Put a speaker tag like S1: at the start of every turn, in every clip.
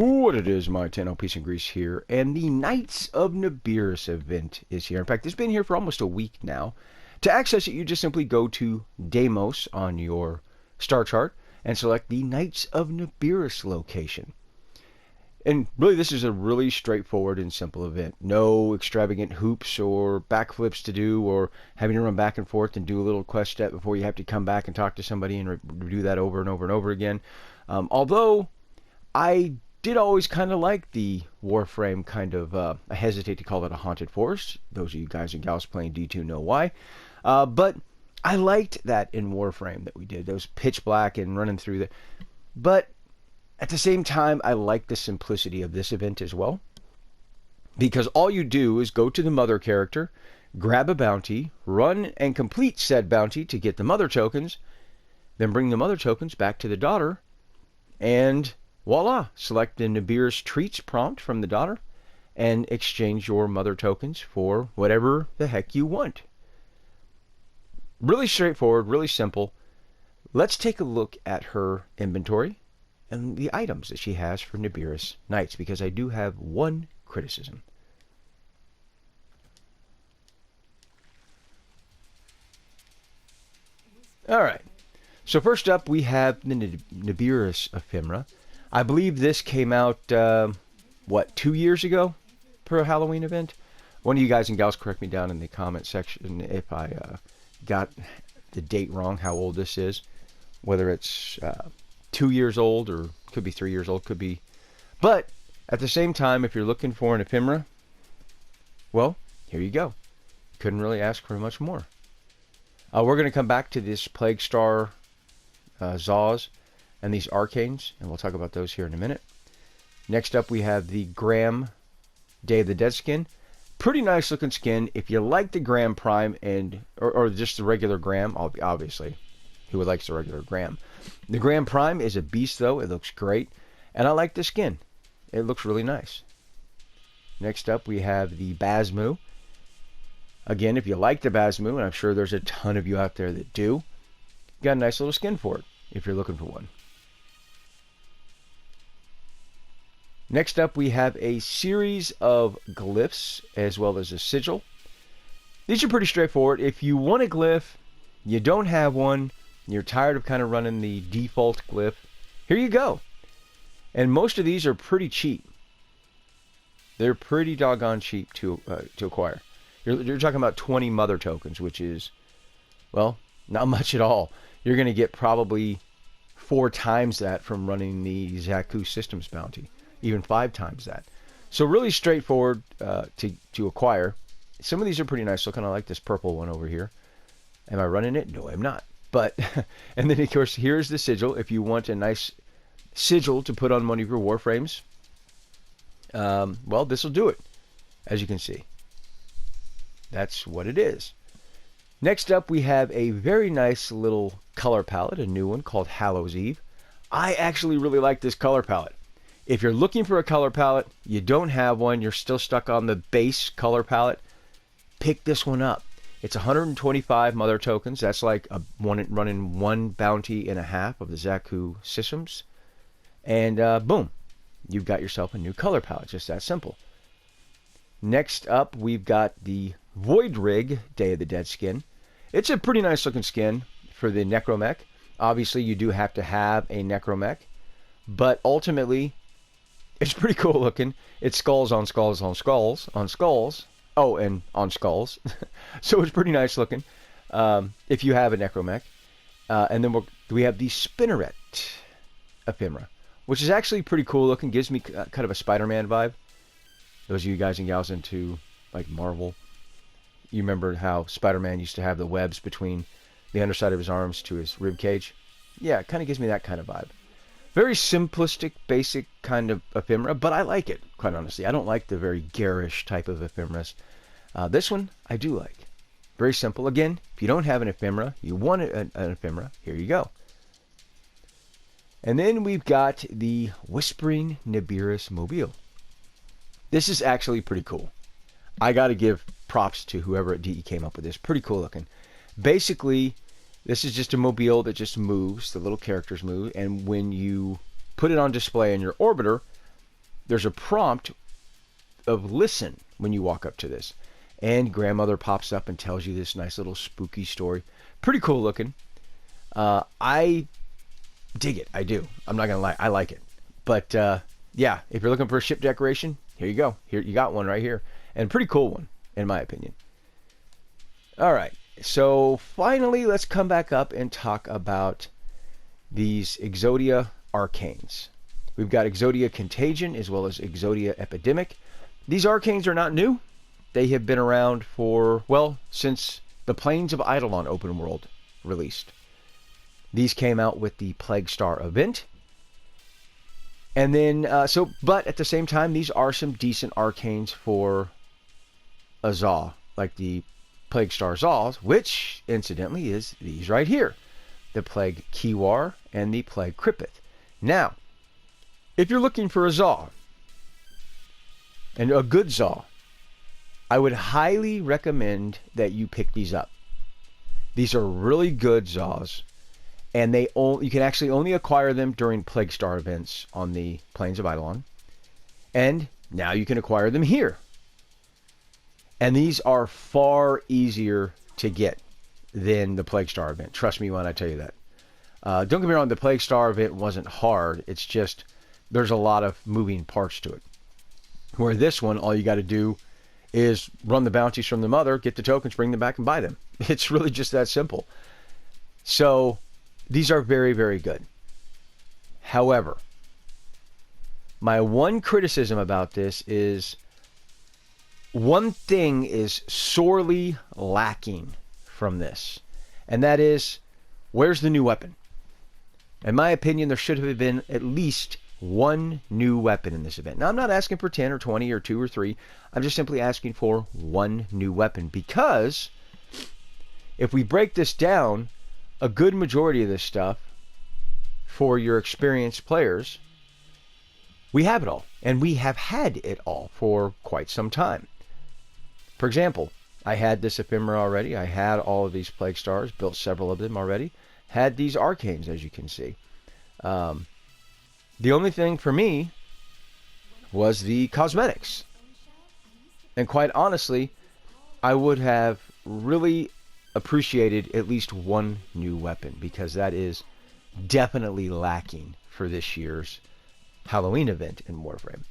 S1: What it is, my 10 piece and grease here, and the Nights of Naberus event is here. In fact, it's been here for almost a week now. To access it, you just simply go to Deimos on your star chart and select the Nights of Naberus location. And really, this is a really straightforward and simple event. No extravagant hoops or backflips to do, or having to run back and forth and do a little quest step before you have to come back and talk to somebody and do that over and over and over again. Although I did always kind of like the Warframe kind of, I hesitate to call it a haunted forest. Those of you guys and gals playing D2 know why. But I liked that in Warframe that we did. Those pitch black and running through the... But at the same time, I like the simplicity of this event as well. Because all you do is go to the mother character, grab a bounty, run and complete said bounty to get the mother tokens, then bring the mother tokens back to the daughter, and voila, select the Naberus Treats prompt from the daughter and exchange your mother tokens for whatever the heck you want. Really straightforward, really simple. Let's take a look at her inventory and the items that she has for Naberus Nights, because I do have one criticism. Alright, so first up we have the Naberus Ephemera. I believe this came out, 2 years ago for a Halloween event? One of you guys and gals correct me down in the comment section if I got the date wrong, how old this is. Whether it's 2 years old or could be 3 years old, could be. But at the same time, if you're looking for an ephemera, well, here you go. Couldn't really ask for much more. We're going to come back to this Plague Star Zaws and these Arcanes, and we'll talk about those here in a minute. Next up, we have the Graham Day of the Dead skin. Pretty nice looking skin. If you like the Graham Prime or just the regular Graham, obviously, who likes the regular Graham? The Graham Prime is a beast, though. It looks great, and I like the skin. It looks really nice. Next up, we have the Basmu. Again, if you like the Basmu, and I'm sure there's a ton of you out there that do, you got a nice little skin for it if you're looking for one. Next up, we have a series of glyphs as well as a sigil. These are pretty straightforward. If you want a glyph, you don't have one, you're tired of kind of running the default glyph, here you go. And most of these are pretty cheap. They're pretty doggone cheap to acquire. You're talking about 20 mother tokens, which is, well, not much at all. You're going to get probably 4 times that from running the Zaku Systems bounty. Even 5 times that. So really straightforward to acquire. Some of these are pretty nice looking. I like this purple one over here. Am I running it? No, I'm not. But, and then of course, here's the sigil. If you want a nice sigil to put on one of your Warframes, well, this will do it, as you can see. That's what it is. Next up, we have a very nice little color palette, a new one called Hallows Eve. I actually really like this color palette. If you're looking for a color palette, you don't have one, you're still stuck on the base color palette, pick this one up. It's 125 mother tokens. That's like running 1 bounty and a half of the Zaku Systems. And boom, you've got yourself a new color palette. Just that simple. Next up, we've got the Void Rig Day of the Dead skin. It's a pretty nice looking skin for the Necromech. Obviously, you do have to have a Necromech. But ultimately, it's pretty cool looking. It's skulls on skulls on skulls on skulls. Oh, and on skulls. So it's pretty nice looking if you have a Necromech. And then we have the Spinneret Ephemera, which is actually pretty cool looking. Gives me kind of a Spider-Man vibe. Those of you guys and gals into like Marvel, you remember how Spider-Man used to have the webs between the underside of his arms to his rib cage? Yeah, it kind of gives me that kind of vibe. Very simplistic, basic kind of ephemera, but I like it, quite honestly. I don't like the very garish type of ephemeras. This one, I do like. Very simple. Again, if you don't have an ephemera, you want an ephemera, here you go. And then we've got the Whispering Naberus Mobile. This is actually pretty cool. I got to give props to whoever at DE came up with this. Pretty cool looking. Basically, this is just a mobile that just moves. The little characters move. And when you put it on display in your orbiter, there's a prompt of listen when you walk up to this. And grandmother pops up and tells you this nice little spooky story. Pretty cool looking. I dig it. I do. I'm not going to lie. I like it. But yeah, if you're looking for a ship decoration, here you go. Here you got one right here. And a pretty cool one, in my opinion. All right. So finally, let's come back up and talk about these Exodia Arcanes. We've got Exodia Contagion as well as Exodia Epidemic. These Arcanes are not new. They have been around for, well, since the Plains of Eidolon open world released. These came out with the Plague Star event. And then, but at the same time, these are some decent Arcanes for a Zaw, like the Plague Star Zaws, which, incidentally, is these right here. The Plague Kiwar and the Plague Kripith. Now, if you're looking for a Zaw, and a good Zaw, I would highly recommend that you pick these up. These are really good Zaws, and you can actually only acquire them during Plague Star events on the Plains of Eidolon. And now you can acquire them here. And these are far easier to get than the Plague Star event. Trust me when I tell you that. Don't get me wrong, the Plague Star event wasn't hard. It's just there's a lot of moving parts to it. Where this one, all you got to do is run the bounties from the mother, get the tokens, bring them back, and buy them. It's really just that simple. So these are very, very good. However, my one criticism about this is one thing is sorely lacking from this, and that is, where's the new weapon? In my opinion, there should have been at least one new weapon in this event. Now, I'm not asking for 10 or 20 or 2 or 3. I'm just simply asking for one new weapon, because if we break this down, a good majority of this stuff for your experienced players, we have it all, and we have had it all for quite some time. For example, I had this Ephemera already. I had all of these Plague Stars, built several of them already. Had these Arcanes, as you can see. The only thing for me was the cosmetics. And quite honestly, I would have really appreciated at least one new weapon, because that is definitely lacking for this year's Halloween event in Warframe.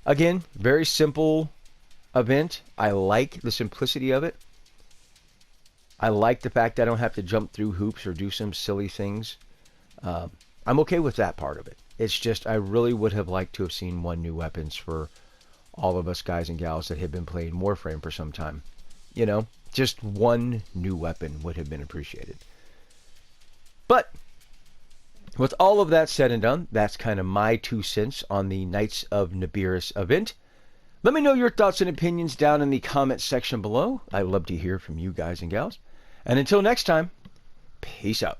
S1: Again, very simple event. I like the simplicity of it. I like the fact that I don't have to jump through hoops or do some silly things. I'm okay with that part of it. It's just I really would have liked to have seen one new weapons for all of us guys and gals that have been playing Warframe for some time. You know, just one new weapon would have been appreciated. But with all of that said and done, that's kind of my 2 cents on the Nights of Naberus event. Let me know your thoughts and opinions down in the comments section below. I'd love to hear from you guys and gals. And until next time, peace out.